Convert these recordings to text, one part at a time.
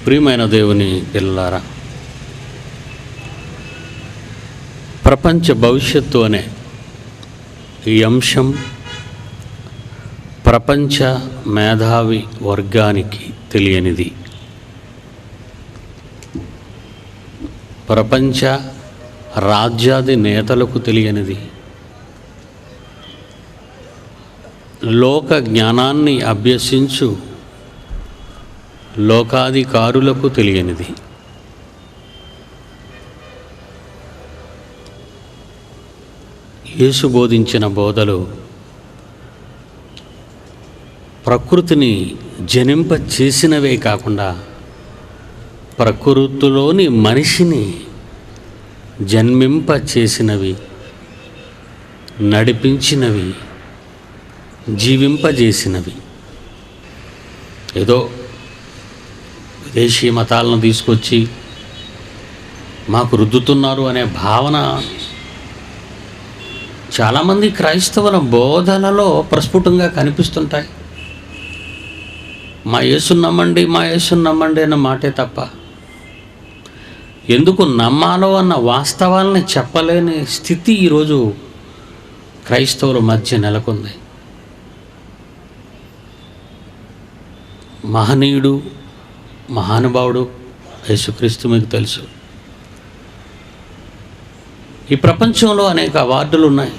ప్రియమైన దేవుని పిల్లలారా, ప్రపంచ భవిష్యత్తు అనే ఈ అంశం ప్రపంచ మేధావి వర్గానికి తెలియనిది. ప్రపంచ రాజ్యాది నేతలకు తెలియనిది. లోక జ్ఞానాన్ని అభ్యసించు లోకాధికారులకు తెలియనిది. యేసు బోధించిన బోధలు ప్రకృతిని జనింప చేసినవే కాకుండా ప్రకృతిలోని మనిషిని జన్మింప చేసినవి, నడిపించినవి, జీవింపజేసినవి. ఏదో విదేశీ మతాలను తీసుకొచ్చి మాకు రుద్దుతున్నారు అనే భావన చాలామంది క్రైస్తవుల బోధనలో ప్రస్ఫుటంగా కనిపిస్తుంటాయి. మా యేసుని నమ్మండి, మా యేసుని నమ్మండి అన్న మాటే తప్ప ఎందుకు నమ్మాలో అన్న వాస్తవాలని చెప్పలేని స్థితి ఈరోజు క్రైస్తవుల మధ్య నెలకొంది. మహనీయుడు, మహానుభావుడు యేసుక్రీస్తు మీకు తెలుసు. ఈ ప్రపంచంలో అనేక అవార్డులు ఉన్నాయి.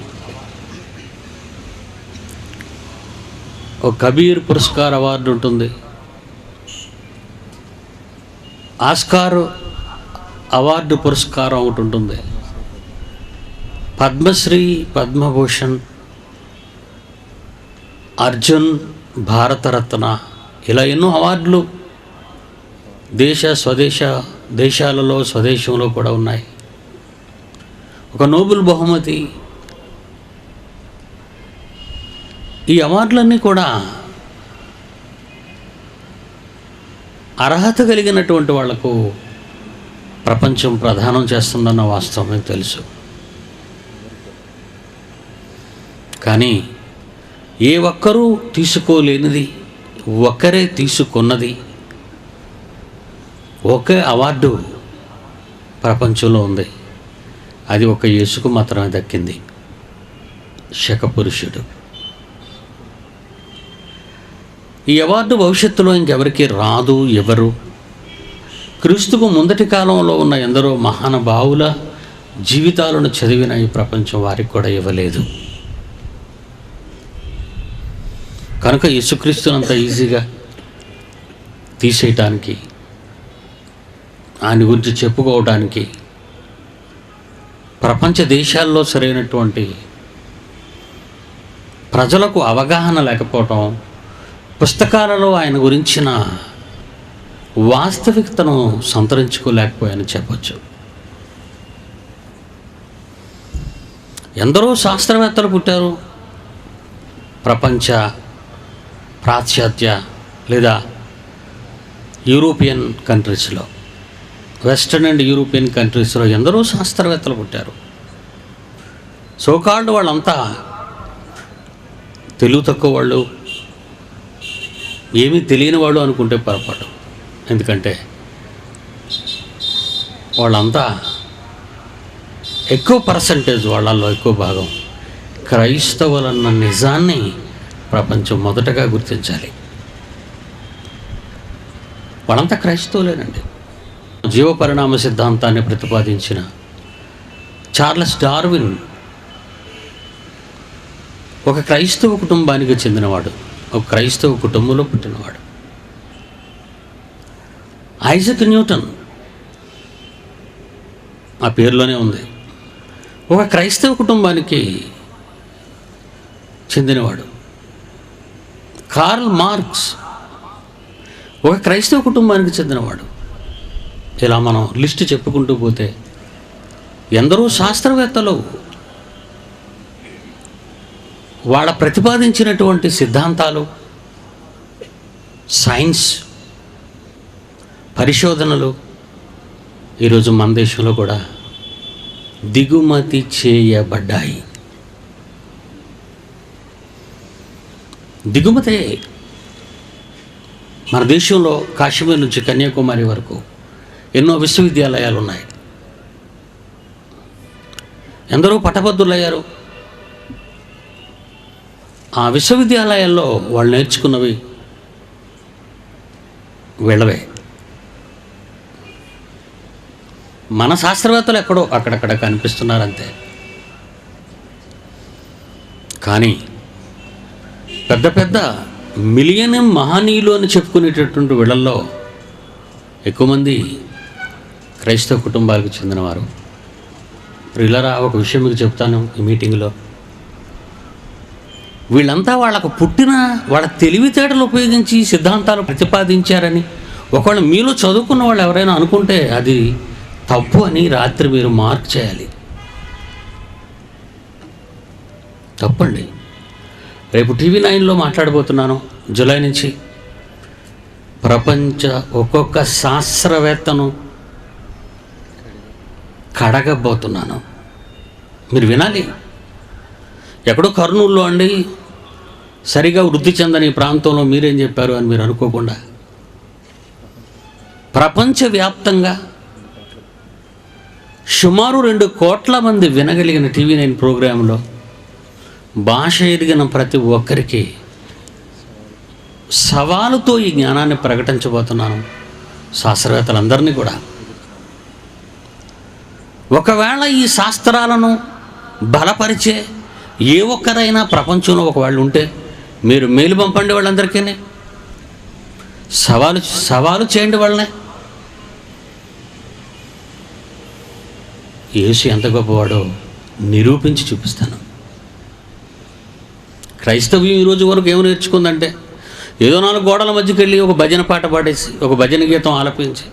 ఒక కబీర్ పురస్కార్ అవార్డు ఉంటుంది, ఆస్కార్ అవార్డు పురస్కారం ఒకటి ఉంటుంది, పద్మశ్రీ, పద్మభూషణ్, అర్జున్, భారతరత్న, ఇలా ఎన్నో అవార్డులు దేశాలలో స్వదేశంలో కూడా ఉన్నాయి. ఒక నోబెల్ బహుమతి. ఈ అవార్డులన్నీ కూడా అర్హత కలిగినటువంటి వాళ్లకు ప్రపంచం ప్రదానం చేస్తుందన్న వాస్తవమే తెలుసు. కానీ ఏ ఒక్కరూ తీసుకోలేనిది, ఒక్కరే తీసుకున్నది ఒకే అవార్డు ప్రపంచంలో ఉంది. అది ఒక యేసుకు మాత్రమే దక్కింది, శకపురుషుడు. ఈ అవార్డు భవిష్యత్తులో ఇంకెవరికి రాదు. ఎవరు క్రీస్తుకు ముందటి కాలంలో ఉన్న ఎందరో మహానుభావుల జీవితాలను చదివిన ఈ ప్రపంచం వారికి కూడా ఇవ్వలేదు. కనుక యేసుక్రీస్తునంత ఈజీగా తీసేయటానికి, ఆయన గురించి చెప్పుకోవడానికి ప్రపంచ దేశాల్లో సరైనటువంటి ప్రజలకు అవగాహన లేకపోవటం, పుస్తకాలలో ఆయన గురించిన వాస్తవికతను సంతరించుకోలేకపోయాయని చెప్పచ్చు. ఎందరో శాస్త్రవేత్తలు పుట్టారు ప్రపంచ పాశ్చాత్య లేదా యూరోపియన్ కంట్రీస్లో, వెస్టర్న్ అండ్ యూరోపియన్ కంట్రీస్లో ఎందరో శాస్త్రవేత్తలు పుట్టారు. సోకాల్డ్ వాళ్ళంతా తెలివి తక్కువ వాళ్ళు, ఏమీ తెలియని వాళ్ళు అనుకుంటే పొరపాటు. ఎందుకంటే వాళ్ళంతా ఎక్కువ పర్సంటేజ్, వాళ్ళల్లో ఎక్కువ భాగం క్రైస్తవులన్న నిజాన్ని ప్రపంచం మొదటగా గుర్తించాలి. వాళ్ళంతా క్రైస్తవులేనండి. జీవ పరిణామ సిద్ధాంతాన్ని ప్రతిపాదించిన చార్లెస్ డార్విన్ ఒక క్రైస్తవ కుటుంబానికి చెందినవాడు, ఒక క్రైస్తవ కుటుంబంలో పుట్టినవాడు. ఐజక్ న్యూటన్, ఆ పేరులోనే ఉంది, ఒక క్రైస్తవ కుటుంబానికి చెందినవాడు. కార్ల్ మార్క్స్ ఒక క్రైస్తవ కుటుంబానికి చెందినవాడు. ఇలా మనం లిస్టు చెప్పుకుంటూ పోతే ఎందరో శాస్త్రవేత్తలు వాళ్ళ ప్రతిపాదించినటువంటి సిద్ధాంతాలు, సైన్స్ పరిశోధనలు ఈరోజు మన దేశంలో కూడా దిగుమతి చేయబడ్డాయి. దిగుమతే మన దేశంలో కాశ్మీర్ నుంచి కన్యాకుమారి వరకు ఎన్నో విశ్వవిద్యాలయాలు ఉన్నాయి. ఎందరో పట్టభద్రులయ్యారు. ఆ విశ్వవిద్యాలయాల్లో వాళ్ళు నేర్చుకున్నవి వెళ్ళవే. మన శాస్త్రవేత్తలు ఎక్కడో అక్కడక్కడ కనిపిస్తున్నారంతే. కానీ పెద్ద పెద్ద మిలియనం మహనీయులు అని చెప్పుకునేటటువంటి వీళ్ళల్లో ఎక్కువ మంది క్రైస్తవ కుటుంబాలకు చెందినవారు. ప్రియులారా, ఒక విషయం మీకు చెప్తాను ఈ మీటింగ్లో. వీళ్ళంతా వాళ్ళకు పుట్టిన వాళ్ళ తెలివితేటలు ఉపయోగించి సిద్ధాంతాలు ప్రతిపాదించారని ఒకవేళ మీలో చదువుకున్న వాళ్ళు ఎవరైనా అనుకుంటే అది తప్పు అని రాత్రి మీరు మార్క్ చేయాలి. తప్పండి. రేపు టీవీ 9లో మాట్లాడబోతున్నాను. జూలై నుంచి ప్రపంచ ఒక్కొక్క శాస్త్రవేత్తను కడగబోతున్నాను. మీరు వినాలి. ఎక్కడో కర్నూలులో అండి, సరిగా వృద్ధి చెందని ప్రాంతంలో మీరేం చెప్పారు అని మీరు అనుకోకుండా ప్రపంచవ్యాప్తంగా సుమారు 2 కోట్ల మంది వినగలిగిన టీవీ 9 ప్రోగ్రాంలో భాష ఎదిగిన ప్రతి ఒక్కరికి సవాలుతో ఈ జ్ఞానాన్ని ప్రకటించబోతున్నాను. శాస్త్రవేత్తలందరినీ కూడా. ఒకవేళ ఈ శాస్త్రాలను బలపరిచే ఏ ఒక్కరైనా ప్రపంచంలో ఒకవేళ ఉంటే మీరు మేలు పంపండి. వాళ్ళందరికీ సవాలు చేయండి. వాళ్ళనే యేసు ఎంత గొప్పవాడో నిరూపించి చూపిస్తాను. క్రైస్తవ్యం ఈరోజు వరకు ఏమి నేర్చుకుందంటే ఏదో 4 గోడల మధ్యకి వెళ్ళి ఒక భజన పాట పాడేసి ఒక భజన గీతం ఆలపించి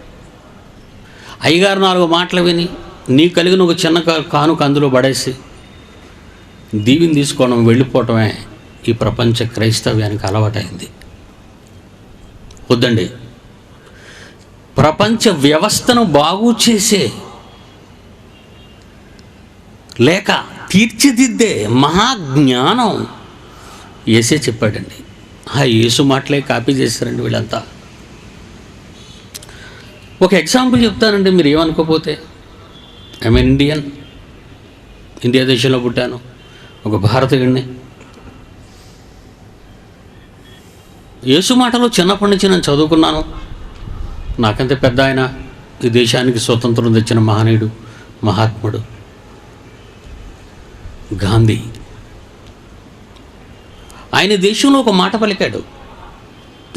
అయ్యగారు 4 మాటలు విని నీకు కలిగిన ఒక చిన్న కానుక అందులో పడేసి దీవిని తీసుకోవడం వెళ్ళిపోవటమే ఈ ప్రపంచ క్రైస్తవ్యానికి అలవాటైంది. వద్దండి. ప్రపంచ వ్యవస్థను బాగు చేసే లేక తీర్చిదిద్దే మహాజ్ఞానం యేసే చెప్పాడండి. ఆ యేసు మాటలే కాపీ చేశారండి వీళ్ళంతా. ఒక ఎగ్జాంపుల్ చెప్తానండి, మీరు ఏమనుకోపోతే. ఐఎమ్ ఇండియన్, ఇండియా దేశంలో పుట్టాను, ఒక భారతీయుడిని. యేసు మాటలు చిన్నప్పటి నుంచి నేను చదువుకున్నాను. నాకంటే పెద్ద ఆయన, ఈ దేశానికి స్వతంత్రం తెచ్చిన మహనీయుడు, మహాత్ముడు గాంధీ. ఆయన దేశంలో ఒక మాట పలికాడు.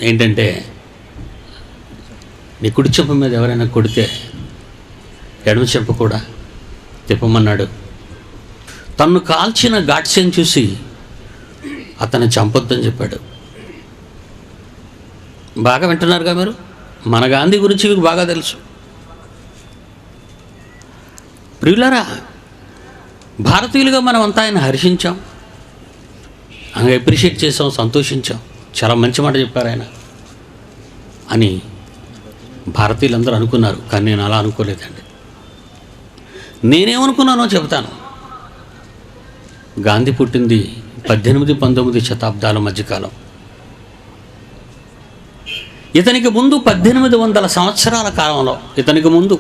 ఏంటంటే, నీ కుడి చెంప మీద ఎవరైనా కొడితే ఎడమ చెంప కూడా తిప్పమన్నాడు. తన్ను కాల్చిన గాడ్సేని చూసి అతన్ని చంపొద్దని చెప్పాడు. బాగా వింటున్నారుగా మీరు? మన గాంధీ గురించి మీకు బాగా తెలుసు. ప్రియులారా, భారతీయులుగా మనం అంతా ఆయన హర్షించాం, ఆయన అప్రిషియేట్ చేసాం, సంతోషించాం. చాలా మంచి మాట చెప్పారు ఆయన అని భారతీయులందరూ అనుకున్నారు. కానీ నేను అలా అనుకోలేదండి. నేనేమనుకున్నానో చెబుతాను. గాంధీ పుట్టింది 18-19 శతాబ్దాల మధ్యకాలం. ఇతనికి ముందు 1800 సంవత్సరాల కాలంలో ఇతనికి ముందు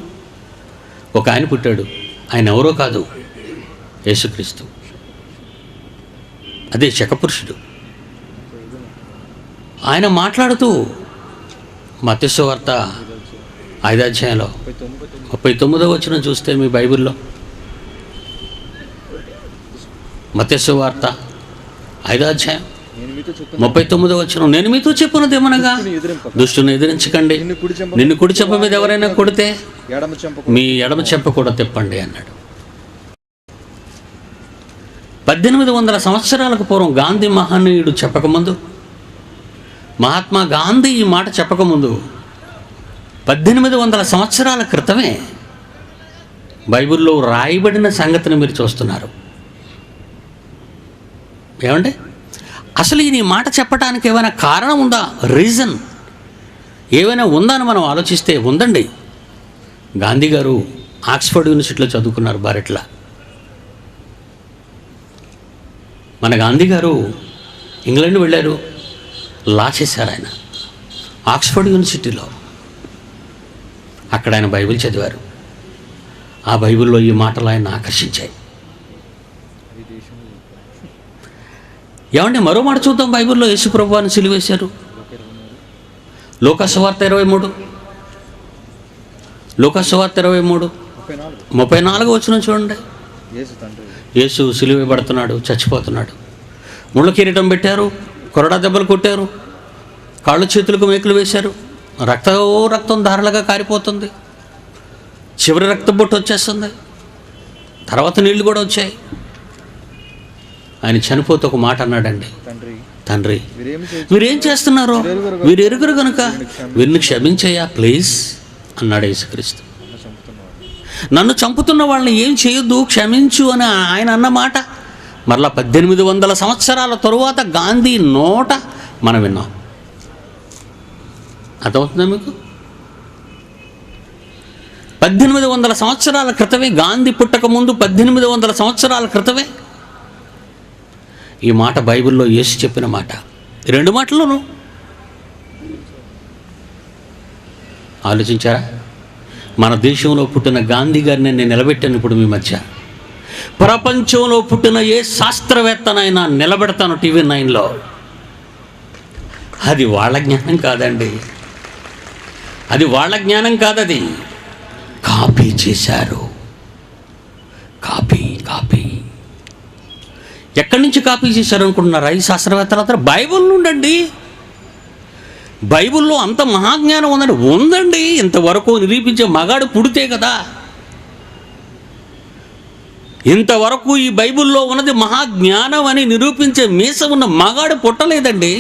ఒక ఆయన పుట్టాడు. ఆయన ఎవరో కాదు, యేసుక్రీస్తు. అదే శకపురుషుడు. ఆయన మాట్లాడుతూ మత్తయి సువార్త 5వ అధ్యాయంలో 39వ వచనం చూస్తే మీ బైబిల్లో, మత్తయి సువార్త 5వ అధ్యాయం 39వ వచనం, నేను మీతో చెప్పున్నదేమనగా దుష్టుని ఎదిరించకండి, నిన్ను కుడి చెంప మీద ఎవరైనా కొడితే మీ ఎడమ చెంప కూడా తిప్పండి అన్నాడు. 1800 సంవత్సరాలకు పూర్వం గాంధీ మహనీయుడు చెప్పకముందు, మహాత్మా గాంధీ ఈ మాట చెప్పకముందు 1800 సంవత్సరాల క్రితమే బైబిల్లో రాయబడిన సంగతిని మీరు చూస్తున్నారు. ఏమంటే అసలు ఈ మాట చెప్పడానికి ఏమైనా కారణం ఉందా? రీజన్ ఏమైనా ఉందా అని మనం ఆలోచిస్తే ఉందండి. గాంధీ గారు ఆక్స్ఫర్డ్ యూనివర్సిటీలో చదువుకున్నారు, బారెట్లా. మన గాంధీ గారు ఇంగ్లాండ్ వెళ్ళారు, లా చేశారు. ఆయన ఆక్స్ఫర్డ్ యూనివర్సిటీలో. అక్కడ ఆయన బైబిల్ చదివారు. ఆ బైబిల్లో ఈ మాటలు ఆయన ఆకర్షించాయి. ఏమంటే మరో మాట చూద్దాం. బైబిల్లో యేసు ప్రభువుని సిలువేశారు. లోకాసువార్త 23, లోకాసువార్త 23 34 వచనం చూడండి. యేసు సిలువేయబడుతున్నాడు, చచ్చిపోతున్నాడు. ముళ్ళ కిరీటం పెట్టారు, కొరడా దెబ్బలు కొట్టారు, కాళ్ళు చేతులకు మేకులు వేశారు, రక్తం ధారలుగా కారిపోతుంది, చివరి రక్తం బొట్టు వచ్చేస్తుంది, తర్వాత నీళ్లు కూడా వచ్చాయి. ఆయన చనిపోతే ఒక మాట అన్నాడండి, తండ్రి వీరేం చేస్తున్నారు, వీరు ఎరుగురు కనుక వీరిని క్షమించయ్యా ప్లీజ్ అన్నాడు యేసుక్రీస్తు. నన్ను చంపుతున్న వాళ్ళని ఏం చేయొద్దు, క్షమించు అని ఆయన అన్న మాట మరలా 1800 సంవత్సరాల తరువాత గాంధీ నోట మనం విన్నాం. అర్థమవుతుందా మీకు? 1800 సంవత్సరాల క్రితమే, గాంధీ పుట్టక ముందు 1800 సంవత్సరాల క్రితమే ఈ మాట బైబిల్లో యేసు చెప్పిన మాట. 2 మాటల్లోనూ ఆలోచించారా? మన దేశంలో పుట్టిన గాంధీ గారిని నేను నిలబెట్టాను ఇప్పుడు మీ మధ్య. ప్రపంచంలో పుట్టిన ఏ శాస్త్రవేత్తనైనా నిలబెడతాను టీవీ 9లో. అది వాళ్ళ జ్ఞానం కాదండి, అది వాళ్ళ జ్ఞానం కాదది. కాపీ చేశారు, కాపీ. ఎక్కడి నుంచి కాపీ చేశారు అనుకుంటున్నారా ఈ శాస్త్రవేత్తలంతా? బైబిల్ నుండండి. బైబిల్లో అంత మహాజ్ఞానం ఉందండి. ఇంతవరకు నిరూపించే మగాడు పుడితే కదా. ఇంతవరకు ఈ బైబిల్లో ఉన్నది మహాజ్ఞానం అని నిరూపించే మీస ఉన్న మగాడు పుట్టలేదండి.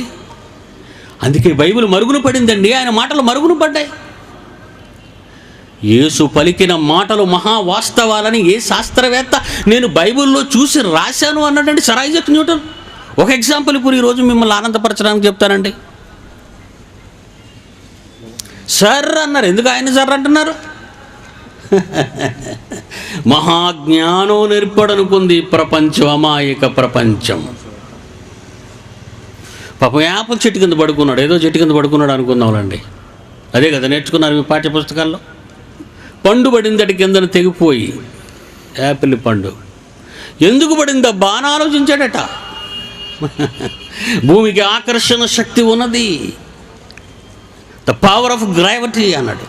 అందుకే బైబిల్ మరుగున పడిందండి. ఆయన మాటలు మరుగున పడ్డాయి. యేసు పలికిన మాటలు మహావాస్తవాలని ఏ శాస్త్రవేత్త నేను బైబిల్లో చూసి రాశాను అన్నాడండి? Sir Isaac Newton. ఒక ఎగ్జాంపుల్ ఇప్పుడు ఈరోజు మిమ్మల్ని ఆనందపరచడానికి చెప్తానండి. సర్ అన్నారు. ఎందుకు ఆయన సర్ అంటున్నారు? మహాజ్ఞానం నేర్పడనుకుంది ప్రపంచం, అమాయక ప్రపంచం. పాపం యాపల చెట్టు కింద పడుకున్నాడు, ఏదో చెట్టు కింద పడుకున్నాడు అనుకుందాంలండి. అదే కదా నేర్చుకున్నారు మీ పాఠ్య పుస్తకాల్లో. పండు పడిందటి కిందను తెగిపోయి, యాపిల్ పండు ఎందుకు పడిందబ్బా అని ఆలోచించాడట. భూమికి ఆకర్షణ శక్తి ఉన్నది, ద పవర్ ఆఫ్ గ్రావిటీ అన్నాడు.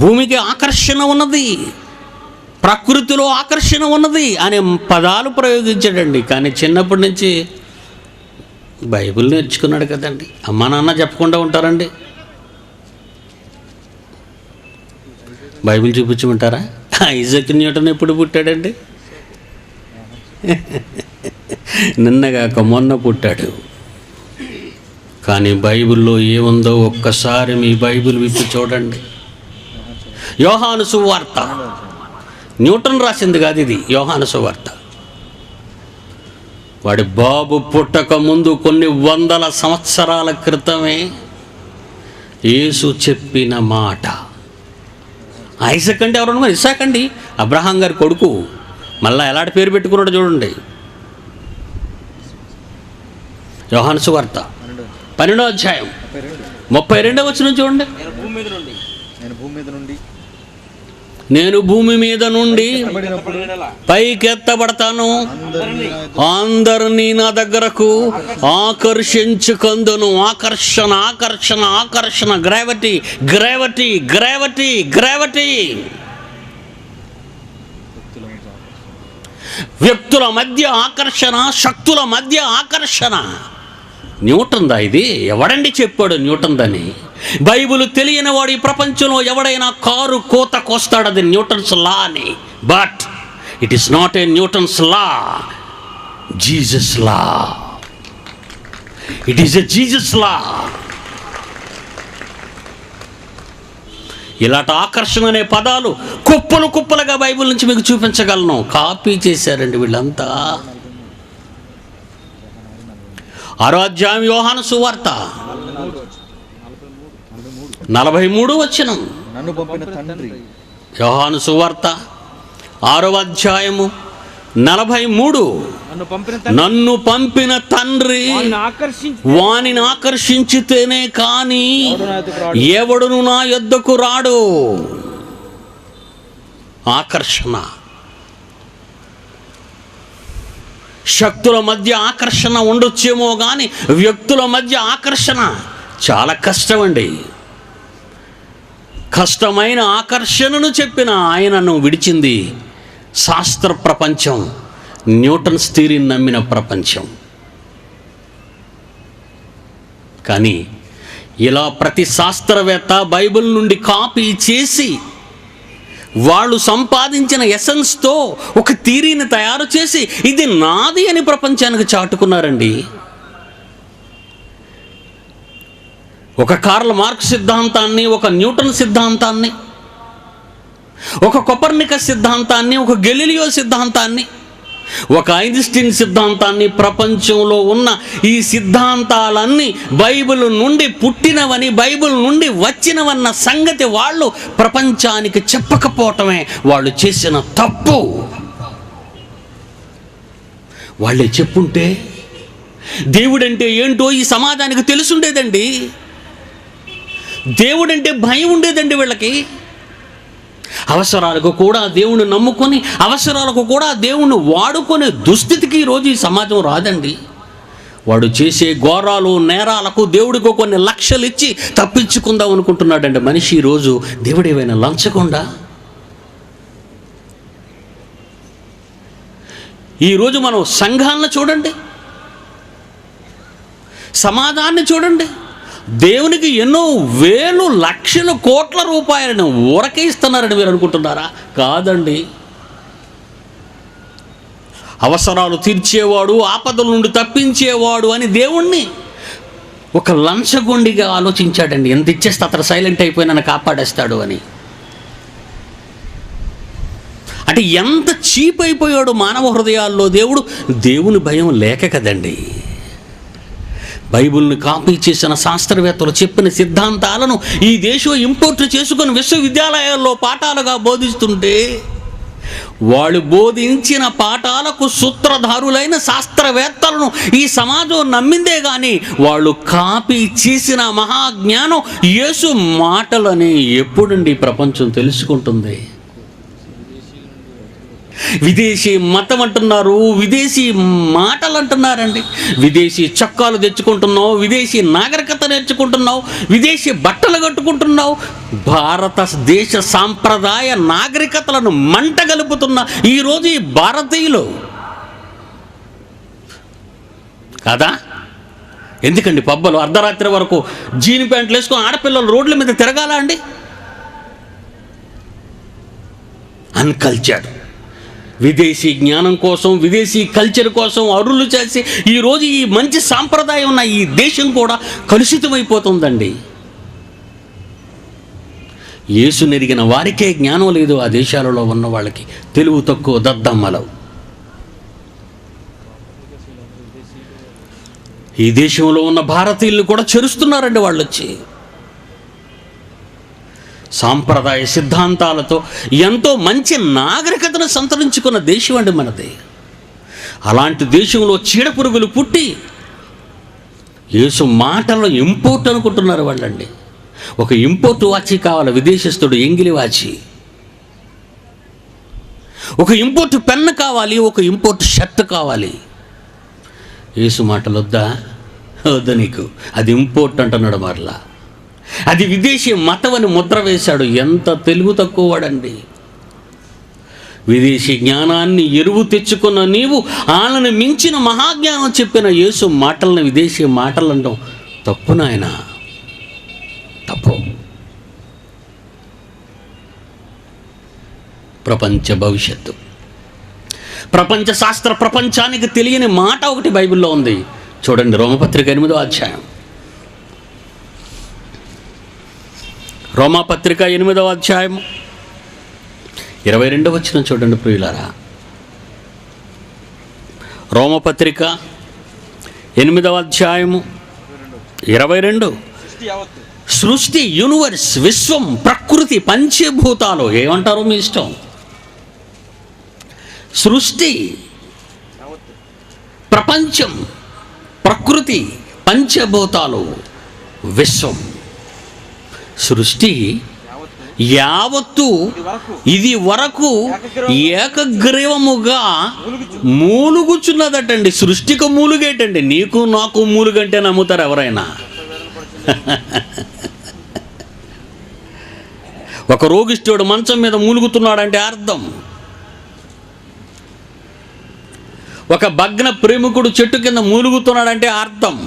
భూమికి ఆకర్షణ ఉన్నది, ప్రకృతిలో ఆకర్షణ ఉన్నది అనే పదాలు ప్రయోగించాడండి. కానీ చిన్నప్పటి నుంచి బైబిల్ నేర్చుకున్నాడు కదండి. అమ్మా నాన్న చెప్పకుండా ఉంటారండి. బైబిల్ చూపించమంటారా? ఐజాక్ న్యూటన్ ఎప్పుడు పుట్టాడండి? నిన్నగాక మొన్న పుట్టాడు. కానీ బైబిల్లో ఏముందో ఒక్కసారి మీ బైబిల్ విప్పి చూడండి. యోహాను సువార్త, న్యూటన్ రాసింది కాదు ఇది, యోహాను సువార్త. వాడి బాబు పుట్టక ముందు కొన్ని 100 సంవత్సరాల క్రితమే యేసు చెప్పిన మాట. ఐజాక్ అంటే ఎవరన్నా? ఇస్సాక్ అండి, అబ్రహాం గారి కొడుకు. మళ్ళీ ఎలాంటి పేరు పెట్టుకున్నాడు చూడండి. యోహాను సువార్త 12వ అధ్యాయం 32వ వచనం చూడండి. నేను భూమి మీద నుండి పైకెత్తబడతాను, అందరినీ నా దగ్గరకు ఆకర్షించుకొందును. ఆకర్షణ, ఆకర్షణ, ఆకర్షణ, గ్రావిటీ, గ్రావిటీ, గ్రావిటీ, గ్రావిటీ. వ్యక్తుల మధ్య ఆకర్షణ, శక్తుల మధ్య ఆకర్షణ. న్యూటన్ దా ఇది? ఎవడండి చెప్పాడు న్యూటన్ దని? బైబిల్ తెలియని వాడు ఈ ప్రపంచంలో ఎవడైనా కారు కోత కోస్తాడు, అది న్యూటన్స్ లా అని. But it is not a Newton's law, Jesus law. It is a Jesus law. ఇలాంటి ఆకర్షణ అనే పదాలు కుప్పలు కుప్పలుగా బైబిల్ నుంచి మీకు చూపించగలను. కాపీ చేశారండి వీళ్ళంతా. 6వ అధ్యాయం యోహాను సువార్త 43వ వచనం. నన్ను పంపిన తండ్రి. యోహాను సువార్త 6వ అధ్యాయము 43. నన్ను పంపిన తండ్రి వానిని ఆకర్షించితేనే కానీ ఎవడును నా యొద్దకు రాడు. ఆకర్షణ, శక్తుల మధ్య ఆకర్షణ ఉండొచ్చేమో కానీ వ్యక్తుల మధ్య ఆకర్షణ చాలా కష్టమండి. కష్టమైన ఆకర్షణను చెప్పిన ఆయనను విడిచింది శాస్త్ర ప్రపంచం, న్యూటన్స్ థియరీని నమ్మిన ప్రపంచం. కానీ ఇలా ప్రతి శాస్త్రవేత్త బైబిల్ నుండి కాపీ చేసి వాళ్ళు సంపాదించిన ఎసెన్స్తో ఒక థియరీని తయారు చేసి ఇది నాది అని ప్రపంచానికి చాటుకున్నారండి. ఒక కార్ల్ మార్క్స్ సిద్ధాంతాన్ని, ఒక న్యూటన్ సిద్ధాంతాన్ని, ఒక కొపర్నికస్ సిద్ధాంతాన్ని, ఒక గెలీలియో సిద్ధాంతాన్ని, ఒక ఐన్స్టీన్ సిద్ధాంతాన్ని, ప్రపంచంలో ఉన్న ఈ సిద్ధాంతాలన్నీ బైబిల్ నుండి పుట్టినవని, బైబిల్ నుండి వచ్చినవన్న సంగతి వాళ్ళు ప్రపంచానికి చెప్పకపోవటమే వాళ్ళు చేసిన తప్పు. వాళ్ళే చెప్పుంటే దేవుడంటే ఏంటో ఈ సమాజానికి తెలుసుండేదండి. దేవుడంటే భయం ఉండేదండి వీళ్ళకి. అవసరాలకు కూడా దేవుణ్ణి నమ్ముకొని, అవసరాలకు కూడా దేవుణ్ణి వాడుకునే దుస్థితికి ఈరోజు ఈ సమాజం రాదండి. వాడు చేసే ఘోరాలు నేరాలకు దేవుడికి కొన్ని లక్షలు ఇచ్చి తప్పించుకుందాం అనుకుంటున్నాడండి మనిషి. ఈరోజు దేవుడు ఏమైనా లంచకుండా? ఈరోజు మనం సంఘాలను చూడండి, సమాజాన్ని చూడండి, దేవునికి ఎన్నో వేలు లక్షల కోట్ల రూపాయలను ఊరకే ఇస్తున్నారని మీరు అనుకుంటున్నారా? కాదండి. అవసరాలు తీర్చేవాడు, ఆపదల నుండి తప్పించేవాడు అని దేవుణ్ణి ఒక లంచగొండిగా ఆలోచించాడండి. ఎంత ఇచ్చేస్తే అతను సైలెంట్ అయిపోయి నన్ను కాపాడేస్తాడు అని. అంటే ఎంత చీప్ అయిపోయాడు మానవ హృదయాల్లో దేవుడు. దేవుని భయం లేక కదండి. బైబిల్ని కాపీ చేసిన శాస్త్రవేత్తలు చెప్పిన సిద్ధాంతాలను ఈ దేశం ఇంపోర్ట్ చేసుకొని విశ్వవిద్యాలయాల్లో పాఠాలుగా బోధిస్తుంటే, వాళ్ళు బోధించిన పాఠాలకు సూత్రధారులైన శాస్త్రవేత్తలను ఈ సమాజం నమ్మిందే కానీ వాళ్ళు కాపీ చేసిన మహాజ్ఞానం యేసు మాటలని ఎప్పుడండి ప్రపంచం తెలుసుకుంటుంది? విదేశీ మతం అంటున్నారు, విదేశీ మాటలు అంటున్నారండి. విదేశీ చొక్కాలు తెచ్చుకుంటున్నావు, విదేశీ నాగరికత నేర్చుకుంటున్నావు, విదేశీ బట్టలు కట్టుకుంటున్నావు. భారతదేశ సాంప్రదాయ నాగరికతలను మంట గలుపుతున్న ఈరోజు ఈ భారతీయులు కదా. ఎందుకండి పబ్బలు అర్ధరాత్రి వరకు జీన్ ప్యాంట్లు వేసుకొని ఆడపిల్లలు రోడ్ల మీద తిరగాల అండి? అన్కల్చర్డ్. విదేశీ జ్ఞానం కోసం, విదేశీ కల్చర్ కోసం అరులు చేసి ఈరోజు ఈ మంచి సాంప్రదాయం ఉన్న ఈ దేశం కూడా కలుషితమైపోతుందండి. యేసు నెరిగిన వారికే జ్ఞానం లేదు ఆ దేశాలలో ఉన్న వాళ్ళకి, తెలుగు తక్కువ దద్దమ్మలు. ఈ దేశంలో ఉన్న భారతీయులను కూడా చెరుస్తున్నారండి వాళ్ళు వచ్చి. సాంప్రదాయ సిద్ధాంతాలతో ఎంతో మంచి నాగరికతను సంతరించుకున్న దేశం అండి మనది. అలాంటి దేశంలో చీడపురుగులు పుట్టి యేసు మాటల్లో ఇంపోర్ట్ అనుకుంటున్నారు వాళ్ళండి. ఒక ఇంపోర్ట్ వాచి కావాలి విదేశస్తుడు, ఎంగిలి వాచి. ఒక ఇంపోర్ట్ పెన్ను కావాలి, ఒక ఇంపోర్ట్ షర్ట్ కావాలి. యేసు మాటలు వద్దా? వద్ద నీకు, అది ఇంపోర్ట్ అంటున్నాడు. మరలా అది విదేశీ మతం అని ముద్ర వేశాడు. ఎంత తెలుగు తక్కువ వాడండి. విదేశీ జ్ఞానాన్ని ఎరువు తెచ్చుకున్న నీవు వాళ్ళని మించిన మహాజ్ఞానం చెప్పిన యేసు మాటలను విదేశీ మాటలు అనడం తప్పు నాయన, తప్పు. ప్రపంచ భవిష్యత్తు, ప్రపంచ శాస్త్ర ప్రపంచానికి తెలియని మాట ఒకటి బైబిల్లో ఉంది. చూడండి, రోమపత్రిక 8వ అధ్యాయం. రోమాపత్రిక 8వ అధ్యాయం 22వ వచనం చూడండి ప్రియులారా. రోమపత్రిక 8వ అధ్యాయము 22. సృష్టి, యూనివర్స్, విశ్వం, ప్రకృతి, పంచభూతాలు ఏమంటారు మీ ఇష్టం. సృష్టి ప్రపంచం, ప్రకృతి, పంచభూతాలు, విశ్వం, సృష్టి యావత్తు ఇది వరకు ఏకగ్రీవముగా మూలుగుచున్నదటండి. సృష్టికి మూలుగేటండి. నీకు నాకు మూలుగంటే నమ్ముతారు ఎవరైనా? ఒక రోగిష్ఠుడు మంచం మీద మూలుగుతున్నాడంటే అర్థం. ఒక భగ్న ప్రేమికుడు చెట్టు కింద మూలుగుతున్నాడంటే అర్థం.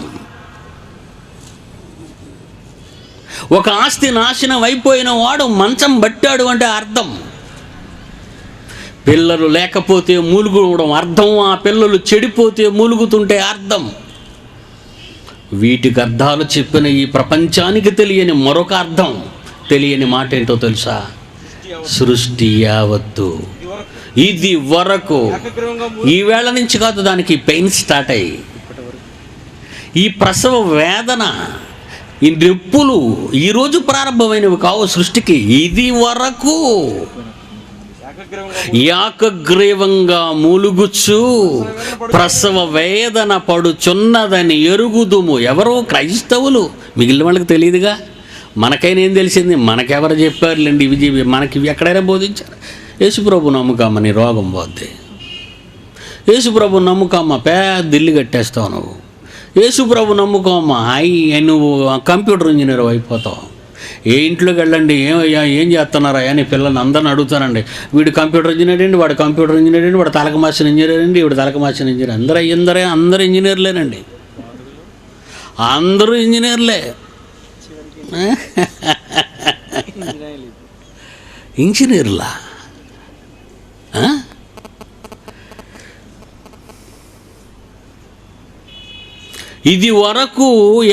ఒక ఆస్తి నాశనం అయిపోయిన వాడు మంచం పట్టాడు అంటే అర్థం. పిల్లలు లేకపోతే మూలుగడం అర్థం. ఆ పిల్లలు చెడిపోతే మూలుగుతుంటే అర్థం. వీటికి అర్థాలు చెప్పిన ఈ ప్రపంచానికి తెలియని మరొక అర్థం, తెలియని మాట ఏంటో తెలుసా? సృష్టి యావత్తు ఇది వరకు, ఈ వేళ నుంచి కాదు, దానికి పెయిన్ స్టార్ట్ అయ్యి ఈ ప్రసవ వేదన, ఈ నొప్పులు ఈరోజు ప్రారంభమైనవి కావు సృష్టికి. ఇది వరకు ఏకగ్రీవంగా మూలుగుచ్చు ప్రసవ వేదన పడుచున్నదని ఎరుగుదుము. ఎవరో క్రైస్తవులు, మిగిలిన వాళ్ళకి తెలియదుగా. మనకైనా ఏం తెలిసింది? మనకెవరు చెప్పారులేండి ఇవి మనకి ఇవి ఎక్కడైనా బోధించారు. యేసుప్రభు నమ్ముకమ్మ, నీ రోగం పోద్ది. యేసుప్రభు నమ్ముకమ్మ, పెద్ద ఇల్లు కట్టేస్తావు నువ్వు. యేసుప్రభు నమ్ముకోమ్మ, నువ్వు కంప్యూటర్ ఇంజనీర్ అయిపోతావు. ఏ ఇంట్లోకి వెళ్ళండి, ఏమయ్యా ఏం చేస్తున్నారా అని పిల్లల్ని అందరిని అడుగుతానండి. వీడు కంప్యూటర్ ఇంజనీర్ అండి, వాడు కంప్యూటర్ ఇంజనీర్ అండి, వాడు తలక మార్చిన ఇంజనీర్ అండి, వీడు తలక మార్చిన ఇంజనీర్. అందరూ ఇంజనీర్లేనండి. అందరూ ఇంజనీర్లే. ఇంజనీర్లా? ఇది వరకు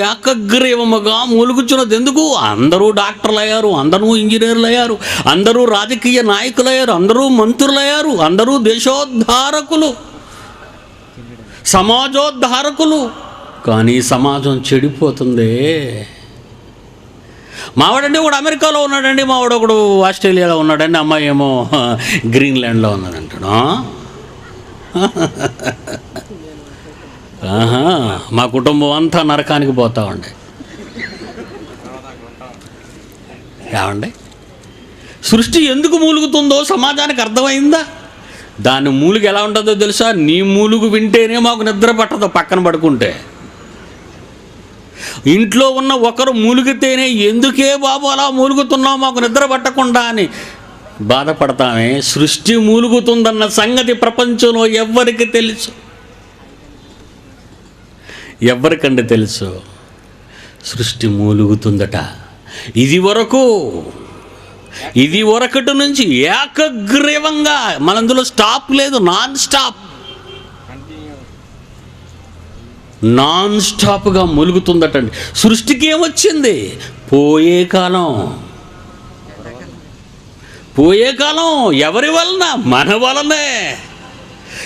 ఏకగ్రీవముగా మూలుగుచున్నది ఎందుకు? అందరూ డాక్టర్లు అయ్యారు, అందరూ ఇంజనీర్లు అయ్యారు, అందరూ రాజకీయ నాయకులు అయ్యారు, అందరూ మంత్రులు అయ్యారు, అందరూ దేశోద్ధారకులు, సమాజోద్ధారకులు. కానీ సమాజం చెడిపోతుంది. మావాడండి ఒకడు అమెరికాలో ఉన్నాడండి, మావాడు ఒకడు ఆస్ట్రేలియాలో ఉన్నాడండి, అమ్మాయి ఏమో గ్రీన్లాండ్లో ఉన్నాడంటాడు. మా కుటుంబం అంతా నరకానికి పోతామండి. ఏమండి? సృష్టి ఎందుకు మూలుగుతుందో సమాజానికి అర్థమైందా? దాని మూలుగు ఎలా ఉంటుందో తెలుసా? నీ మూలుగు వింటేనే మాకు నిద్ర పట్టదు పక్కన పడుకుంటే. ఇంట్లో ఉన్న ఒకరు మూలుగితేనే ఎందుకే బాబు అలా మూలుగుతున్నావు మాకు నిద్ర పట్టకుండా అని బాధపడతామే. సృష్టి మూలుగుతుందన్న సంగతి ప్రపంచంలో ఎవ్వరికి తెలుసు? ఎవరికండి తెలుసు? సృష్టి మూలుగుతుందట. ఇది వరకటి నుంచి ఏకగ్రీవంగా, మనందులో స్టాప్ లేదు, నాన్ స్టాప్గా మూలుగుతుందటండి. సృష్టికి ఏమొచ్చింది? పోయే కాలం. ఎవరి వలన? మన వలనే.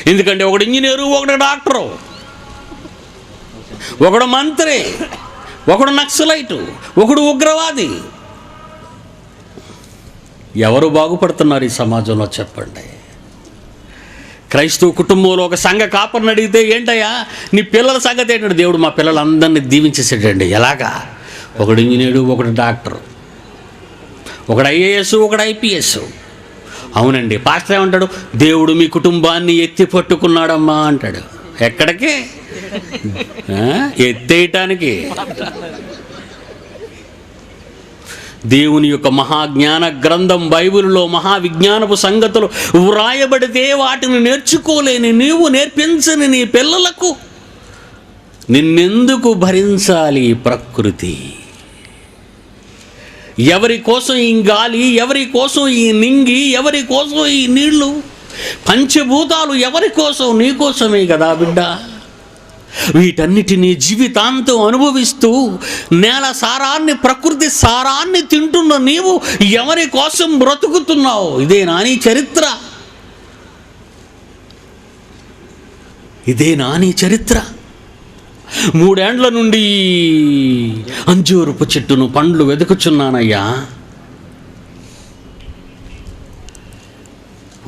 ఎందుకంటే ఒకడు ఇంజనీరు, ఒకడు డాక్టరు, ఒకడు మంత్రి, ఒకడు నక్సలైటు, ఒకడు ఉగ్రవాది. ఎవరు బాగుపడుతున్నారు ఈ సమాజంలో చెప్పండి? క్రైస్తవ కుటుంబంలో ఒక సంఘ కాపరిని అడిగితే, ఏంటయ్యా నీ పిల్లల సంగతి ఏంటంటే, దేవుడు మా పిల్లలందరినీ దీవించేసాడండి. ఎలాగా? ఒకడు ఇంజనీరు, ఒకడు డాక్టరు, ఒకడు ఐఏఎస్, ఒకడు ఐపీఎస్. అవునండి. పాస్టర్ ఏమంటాడు? దేవుడు మీ కుటుంబాన్ని ఎత్తి పట్టుకున్నాడమ్మా అంటాడు. ఎక్కడికి? ఎత్తేయటానికి. దేవుని యొక్క మహాజ్ఞాన గ్రంథం బైబిల్లో మహావిజ్ఞానపు సంగతులు వ్రాయబడితే వాటిని నేర్చుకోలేని నీవు నేర్పించని నీ పిల్లలకు నిన్నెందుకు భరించాలి ప్రకృతి? ఎవరి కోసం ఈ గాలి, ఎవరి కోసం ఈ నింగి, ఎవరి కోసం ఈ నీళ్లు, పంచభూతాలు ఎవరి కోసం? నీ కోసమే కదా బిడ్డ. వీటన్నిటినీ జీవితాంతం అనుభవిస్తూ నేల సారాన్ని, ప్రకృతి సారాన్ని తింటున్న నీవు ఎవరి కోసం బ్రతుకుతున్నావు? ఇదేనా నీ చరిత్ర? ఇదేనా నీ చరిత్ర? 3 ఏండ్ల నుండి అంజూరపు చెట్టును పండ్లు వెతుకుచున్నానయ్యా.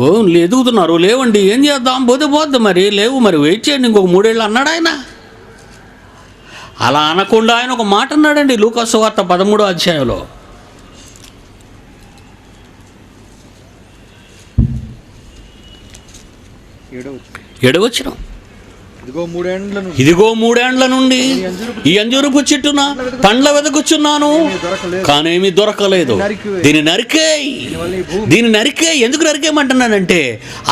ఓ ఎదుగుతున్నారు, లేవండి, ఏం చేద్దాం, పోతే పోద్ది, మరి లేవు, మరి వెయిట్ చేయండి, ఇంకొక 3 ఏళ్ళు అన్నాడు ఆయన. అలా అనకుండా ఆయన ఒక మాట అన్నాడండి లూకా సువార్త 13వ అధ్యాయంలో. ఏడవచనం, ఇదిగో 3 ఏండ్ల నుండి ఈ అంజూరపు చెట్టున పండ్ల వెదకుచున్నాను, కానేమి దొరకలేదు. దీన్ని నరికే. ఎందుకు నరికేయమంటున్నానంటే,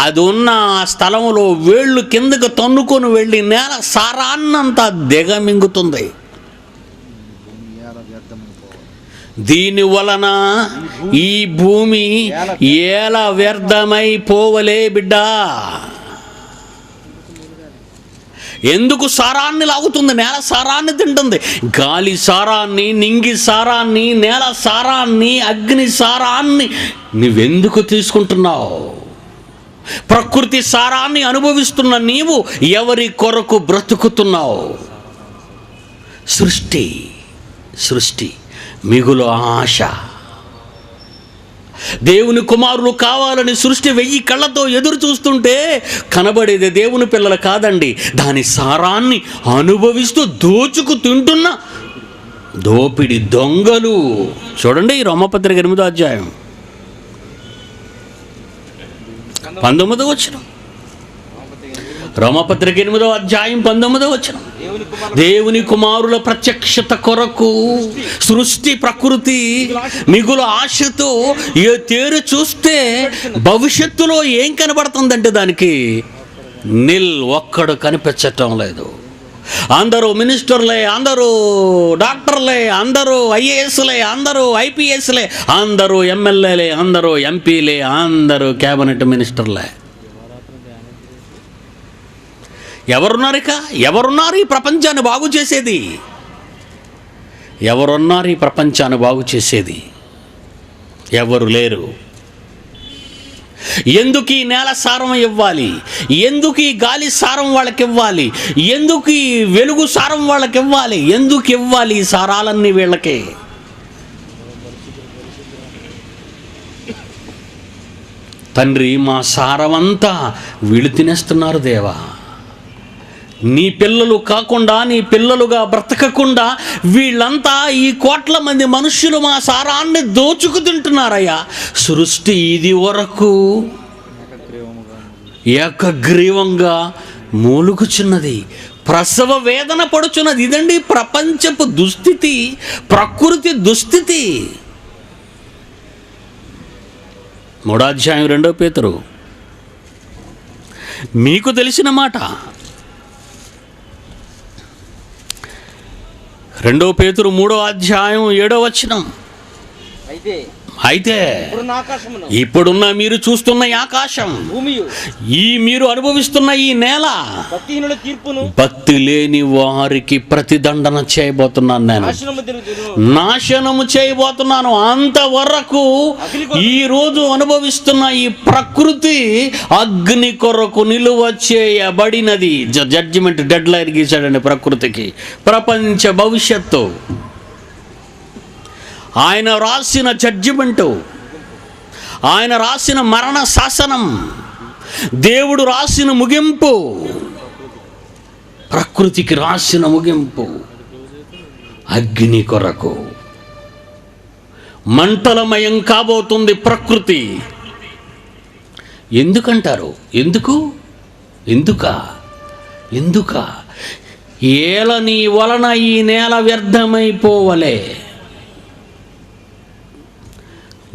అది ఉన్న స్థలంలో వేళ్ళు కిందకు తన్నుకొని వెళ్ళి నేల సారాన్నంతా దిగమింగుతుంది. దీని వలన ఈ భూమి ఎలా వ్యర్థమైపోవలే బిడ్డా. ఎందుకు సారాన్ని లాగుతుంది? నేల సారాన్ని తింటుంది. గాలి సారాన్ని, నింగి సారాన్ని, నేల సారాన్ని, అగ్ని సారాన్ని నువ్వెందుకు తీసుకుంటున్నావు? ప్రకృతి సారాన్ని అనుభవిస్తున్న నీవు ఎవరి కొరకు బ్రతుకుతున్నావు? సృష్టి మిగులు ఆశ. దేవుని కుమారులు కావాలని సృష్టి 1000 కళ్ళతో ఎదురు చూస్తుంటే కనబడేది దేవుని పిల్లలు కాదండి, దాని సారాన్ని అనుభవిస్తూ దోచుకు తింటున్న దోపిడి దొంగలు. చూడండి రోమపత్రిక 8వ అధ్యాయం 19వ వచనం. రోమపత్రిక 8వ అధ్యాయం 19వ వచనం. దేవుని కుమారుల ప్రత్యక్షత కొరకు సృష్టి ప్రకృతి మిగులు ఆశతో తేరు చూస్తే భవిష్యత్తులో ఏం కనబడుతుందంటే దానికి ఒక్కడు కనిపించటం లేదు. అందరూ మినిస్టర్లే, అందరూ డాక్టర్లే, అందరూ ఐఏఎస్లే, అందరూ ఐపీఎస్లే, అందరూ ఎమ్మెల్యేలే, అందరూ ఎంపీలే, అందరూ క్యాబినెట్ మినిస్టర్లే. ఎవరున్నారు ఈ ప్రపంచాన్ని బాగు చేసేది? ఎవరున్నారు ఈ ప్రపంచాన్ని బాగు చేసేది? ఎవరు లేరు. ఎందుకు ఈ నేల సారం ఇవ్వాలి? ఎందుకు ఈ గాలి సారం వాళ్ళకి ఇవ్వాలి? ఎందుకు ఈ వెలుగు సారం వాళ్ళకి ఇవ్వాలి? ఎందుకు ఇవ్వాలి ఈ సారాలన్నీ వీళ్ళకి? తండ్రి, మా సారమంతా వీళ్ళు తినేస్తున్నారు దేవా. నీ పిల్లలు కాకుండా, నీ పిల్లలుగా బ్రతకకుండా వీళ్ళంతా, ఈ 1 కోట్ల మంది మనుష్యులు మా సారాన్ని దోచుకు తింటున్నారయ్యా. సృష్టి ఇది వరకు ఏకగ్రీవంగా మూలుగుచున్నది, ప్రసవ వేదన పడుచున్నది. ఇదండి ప్రపంచపు దుస్థితి, ప్రకృతి దుస్థితి. 3వ అధ్యాయం 2వ పేతురు. మీకు తెలిసిన మాట 2 పేతురు 3వ అధ్యాయం 7వ వచనం. అయితే ఇప్పుడున్న మీరు చూస్తున్న ఈ ఆకాశం, ఈ మీరు అనుభవిస్తున్న ఈ నేల, భక్తి లేని వారికి ప్రతిదండన చేయబోతున్నాను, నేను నాశనము చేయబోతున్నాను. అంతవరకు ఈ రోజు అనుభవిస్తున్న ఈ ప్రకృతి అగ్ని కొరకు నిలువ చేయబడినది. జడ్జిమెంట్ డెడ్ లైన్ గీశాడండి ప్రకృతికి. ప్రపంచ భవిష్యత్తు ఆయన రాసిన జడ్జిమెంటు, ఆయన రాసిన మరణ శాసనం, దేవుడు రాసిన ముగింపు, ప్రకృతికి రాసిన ముగింపు. అగ్ని కొరకు మంటలమయం కాబోతుంది ప్రకృతి. ఎందుకంటారు? ఎందుక ఏల నీ వలన ఈ నేల వ్యర్థమైపోవలే.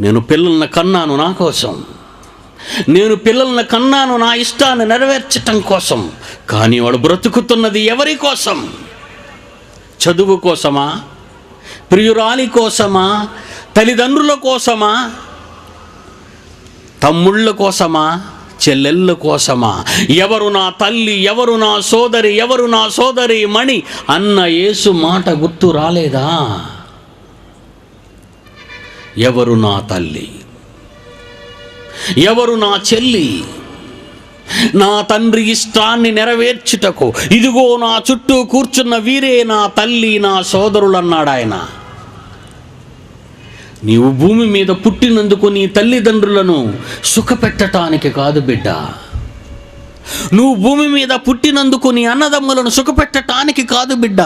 నేను పిల్లల్ని కన్నాను నా కోసం, నేను పిల్లల్ని కన్నాను నా ఇష్టాన్ని నెరవేర్చటం కోసం. కానీ వాడు బ్రతుకుతున్నది ఎవరి కోసం? చదువు కోసమా? ప్రియురాలి కోసమా? తల్లిదండ్రుల కోసమా? తమ్ముళ్ళ కోసమా? చెల్లెళ్ళ కోసమా? ఎవరు నా తల్లి, ఎవరు నా సోదరి, ఎవరు నా సోదరి మణి అన్న యేసు మాట గుర్తు రాలేదా? ఎవరు నా తల్లి, ఎవరు నా చెల్లి? నా తండ్రి ఇష్టాన్ని నెరవేర్చుటకు ఇదిగో నా చుట్టూ కూర్చున్న వీరే నా తల్లి, నా సోదరులు అన్నాడు ఆయన. నీవు భూమి మీద పుట్టినందుకు నీ తల్లిదండ్రులను సుఖపెట్టడానికి కాదు బిడ్డ. నువ్వు భూమి మీద పుట్టినందుకు నీ అన్నదమ్ములను సుఖపెట్టడానికి కాదు బిడ్డ.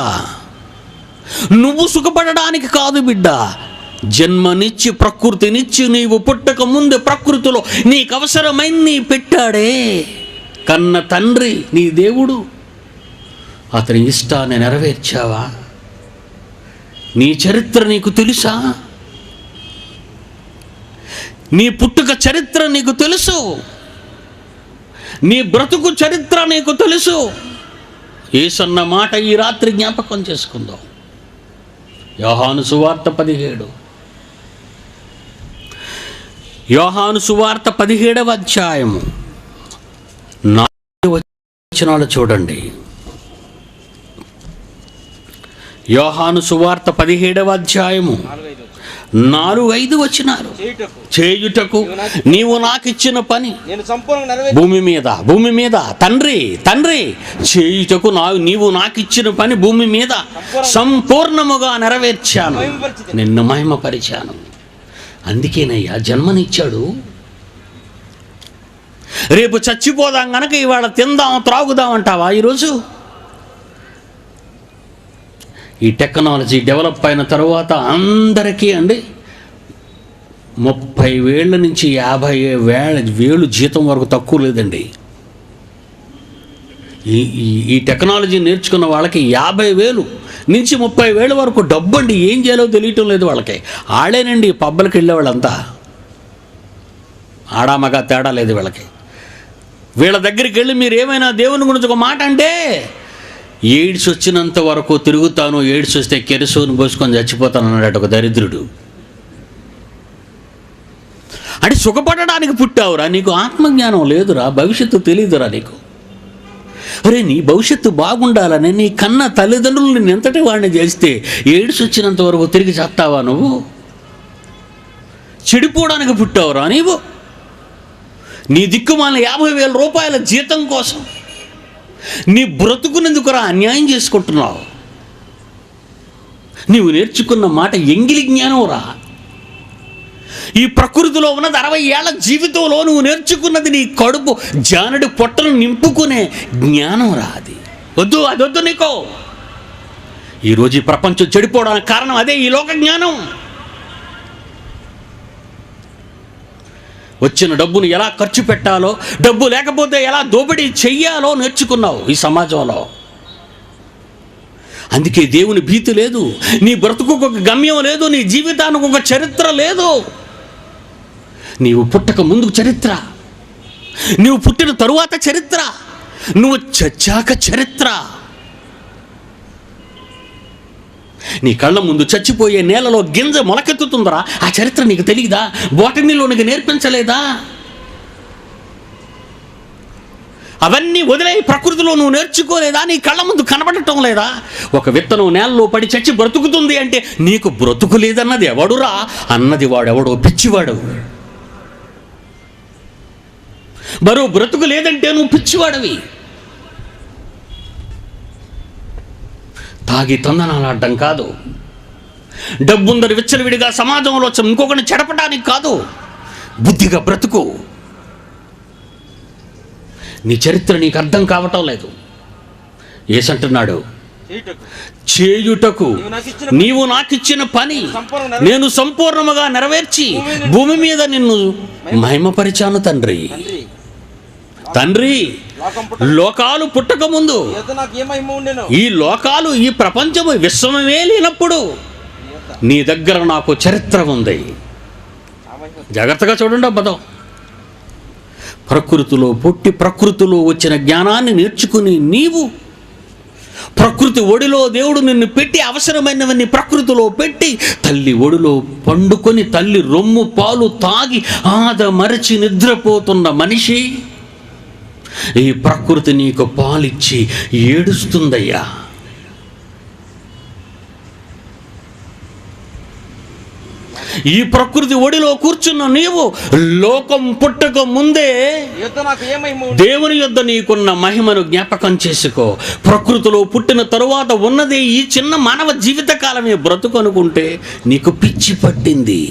నువ్వు సుఖపడడానికి కాదు బిడ్డ. జన్మనిచ్చి ప్రకృతినిచ్చి నీవు పుట్టక ముందు ప్రకృతిలో నీకు అవసరమైంది పెట్టాడే కన్న తండ్రి నీ దేవుడు. అతని ఇష్టాన్ని నెరవేర్చావా? నీ చరిత్ర నీకు తెలుసా? నీ పుట్టుక చరిత్ర నీకు తెలుసు. నీ బ్రతుకు చరిత్ర నీకు తెలుసు. యేసన్న మాట ఈ రాత్రి జ్ఞాపకం చేసుకుందాం. యోహాను సువార్త 17. యోహాను సువార్త 17వ అధ్యాయము 4 వచనాలు చూడండి. యోహాను సువార్త 17వ అధ్యాయము 4-5 వచనాలు. చేయుటకు నీవు నాకిచ్చిన పని భూమి మీద తండ్రి చేయుటకు నీవు నాకిచ్చిన పని భూమి మీద సంపూర్ణముగా నెరవేర్చాను, నిన్ను మహిమపరిచాను. అందుకేనయ్యా జన్మనిచ్చాడు. రేపు చచ్చిపోదాం గనక ఇవాళ తిందాం త్రాగుదాం అంటావా? ఈరోజు ఈ టెక్నాలజీ డెవలప్ అయిన తర్వాత అందరికీ 30,000 నుంచి 50,000 జీతం వరకు తక్కువ లేదండి. ఈ టెక్నాలజీ నేర్చుకున్న వాళ్ళకి 50,000 నుంచి 30,000 వరకు డబ్బు అండి. ఏం చేయాలో తెలియటం లేదు వాళ్ళకి. ఆడేనండి పబ్బలకి వెళ్ళేవాళ్ళంతా. ఆడామగా తేడా లేదు వీళ్ళకి. వీళ్ళ దగ్గరికి వెళ్ళి మీరు ఏమైనా దేవుని గురించి ఒక మాట అంటే, ఎయిడ్స్ వచ్చినంత వరకు తిరుగుతాను, ఎయిడ్స్ వస్తే కెరసోని పోసుకొని చచ్చిపోతాను అన్నాడు ఒక దరిద్రుడు. అంటే సుఖపడడానికి పుట్టావురా, నీకు ఆత్మజ్ఞానం లేదురా, భవిష్యత్తు తెలియదురా నీకు. అరే నీ భవిష్యత్తు బాగుండాలని నీ కన్న తల్లిదండ్రులు నిన్ను ఎంతటి వాడిని చేస్తే ఎయిడ్స్ వచ్చినంత వరకు తిరిగి చేస్తావా నువ్వు? చెడిపోవడానికి పుట్టావురా నీవు? నీ దిక్కుమాలిన 50,000 రూపాయల జీతం కోసం నీ బ్రతుకునేందుకురా అన్యాయం చేసుకుంటున్నావు. నీవు నేర్చుకున్న మాట ఎంగిలి జ్ఞానం రా. ఈ ప్రకృతిలో ఉన్నది 60 ఏళ్ల జీవితంలో నువ్వు నేర్చుకున్నది నీ కడుపు జానడి పొట్టను నింపుకునే జ్ఞానం రా. అది వద్దు నీకో. ఈరోజు ఈ ప్రపంచం చెడిపోవడానికి కారణం అదే, ఈ లోక జ్ఞానం. వచ్చిన డబ్బును ఎలా ఖర్చు పెట్టాలో, డబ్బు లేకపోతే ఎలా దోపిడీ చెయ్యాలో నేర్చుకున్నావు ఈ సమాజంలో. అందుకే దేవుని భీతి లేదు, నీ బ్రతుకుకు ఒక గమ్యం లేదు, నీ జీవితానికి ఒక చరిత్ర లేదు. నీవు పుట్టక ముందు చరిత్ర, నీవు పుట్టిన తరువాత చరిత్ర, నువ్వు చచ్చాక చరిత్ర. నీ కళ్ళ ముందు చచ్చిపోయే నేలలో గింజ మొలకెత్తుతుందరా, ఆ చరిత్ర నీకు తెలియదా? బోటనీలో నీకు నేర్పించలేదా? అవన్నీ వదిలే ప్రకృతిలో నువ్వు నేర్చుకోలేదా? నీ కళ్ళ ముందు కనబడటం లేదా? ఒక విత్తనం నేలలో పడి చచ్చి బ్రతుకుతుంది అంటే నీకు బ్రతుకు లేదన్నది ఎవడురా? అన్నది వాడెవడో పిచ్చివాడు. మరో బ్రతుకు లేదంటే నువ్వు పిచ్చివాడవి. తాగి తొందనాలాడడం కాదు, డబ్బుందరు విచ్చలవిడిగా సమాజంలో ఇంకొకరిని చెడపడానికి కాదు, బుద్ధిగా బ్రతుకు. నీ చరిత్ర నీకు అర్థం కావటం లేదు. యేసంటున్నాడు, చేయుటకు నీవు నాకిచ్చిన పని నేను సంపూర్ణముగా నెరవేర్చి భూమి మీద నిన్ను మహిమపరిచాను తండ్రి. లోకాలు పుట్టక ముందు, ఈ లోకాలు ఈ ప్రపంచము విశ్వమే లేనప్పుడు నీ దగ్గర నాకు చరిత్ర ఉంది. జాగ్రత్తగా చూడండి అబ్బదం. ప్రకృతిలో పుట్టి ప్రకృతిలో వచ్చిన జ్ఞానాన్ని నేర్చుకుని నీవు ప్రకృతి ఒడిలో దేవుడు నిన్ను పెట్టి అవసరమైనవన్నీ ప్రకృతిలో పెట్టి తల్లి ఒడిలో పండుకొని తల్లి రొమ్ము పాలు తాగి ఆదమరచి నిద్రపోతున్న మనిషి, ఈ ప్రకృతి నీకు పాలిచ్చి ఈ ప్రకృతి ఒడిలో కూర్చున్న నీవు లోకం పుట్టక ముందే దేవుని యొద్ద నీకున్న మహిమను జ్ఞాపకం చేసుకో. ప్రకృతిలో పుట్టిన తరువాత ఉన్నదే ఈ చిన్న మానవ జీవిత కాలమే బ్రతుకు అనుకుంటే నీకు పిచ్చి పట్టింది.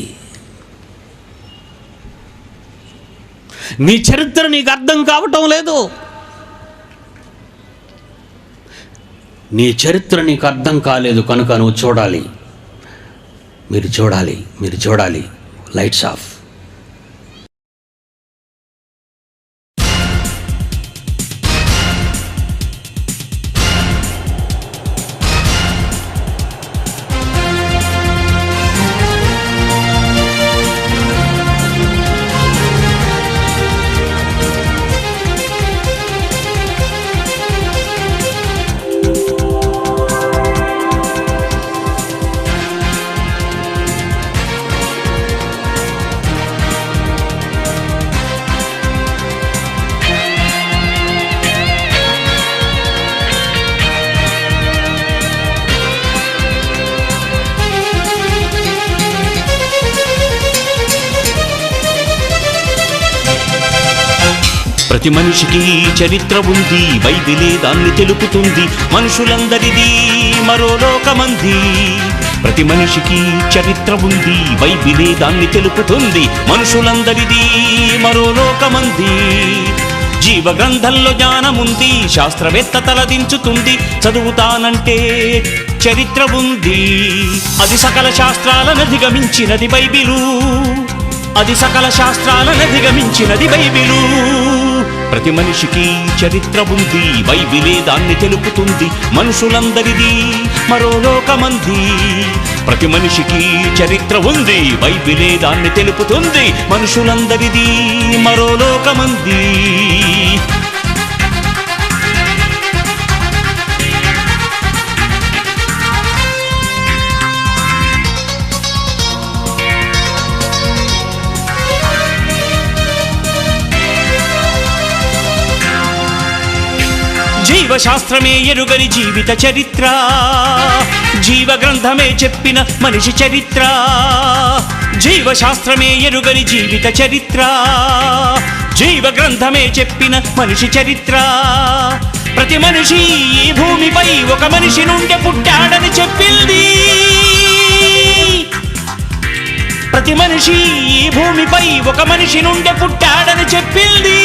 నీ చరిత్ర నీకు అర్థం కావటం లేదు. నీ చరిత్ర నీకు అర్థం కాలేదు కనుక నువ్వు చూడాలి. మీరు చూడాలి. Lights off. ప్రతి మనిషికి చరిత్ర ఉంది, బైబిలే దాన్ని తెలుపుతుంది. మనుషులందరిది మరో లోకమంది. ప్రతి మనిషికి చరిత్ర ఉంది, బైబిలే దాన్ని తెలుపుతుంది. మనుషులందరిది మరో లోకమంది. జీవ గ్రంథంలో జ్ఞానముంది, శాస్త్రవేత్త తలదించుతుంది. చదువుతానంటే చరిత్ర ఉంది, అది సకల శాస్త్రాలను అధిగమించినది బైబిలు. అది సకల శాస్త్రాలను అధిగమించినది బైబిలు. ప్రతి మనిషికి చరిత్ర ఉంది, బైబిలే దాన్ని తెలుపుతుంది. మనుషులందరిది మరో లోకమంది. ప్రతి మనిషికి చరిత్ర ఉంది, బైబిలే దాన్ని తెలుపుతుంది. మనుషులందరిది మరో లోకమంది. జీవశాస్త్రమే ఎరుగని జీవిత చరిత్ర, జీవ గ్రంథమే చెప్పిన మనిషి చరిత్ర. జీవశాస్త్రమే ఎరుగని జీవిత చరిత్ర, జీవ గ్రంథమే చెప్పిన మనిషి చరిత్ర. ప్రతి మనిషి ఈ భూమిపై ఒక మనిషి నుండి పుట్టాడని చెప్పింది. ప్రతి మనిషి ఈ భూమిపై ఒక మనిషి నుండి పుట్టాడని చెప్పింది.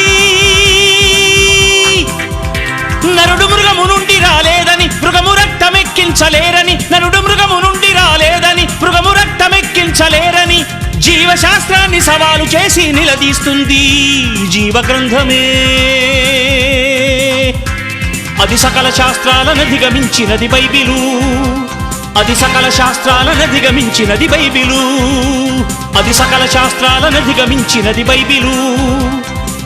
నరుడు మృగము నుండి రాలేదని, మృగము రక్తమెక్కించలేరని. నరుడు మృగము నుండి రాలేదని, మృగము రక్తమెక్కించలేరని జీవశాస్త్రాన్ని సవాలు చేసి నిలదీస్తుంది జీవ గ్రంథమే. అది సకల శాస్త్రాలను అధిగమించినది బైబిలు. అది సకల శాస్త్రాలను అధిగమించినది బైబిలు. అది సకల శాస్త్రాలను అధిగమించినది బైబిలు.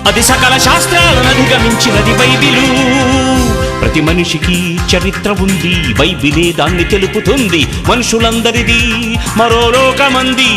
అది సకల శాస్త్రాలను అధిగమించినది బైబిలు. ప్రతి మనిషికి చరిత్ర ఉంది, బైబిలే దాన్ని తెలుపుతుంది. మనుషులందరిది మరో లోకమంది.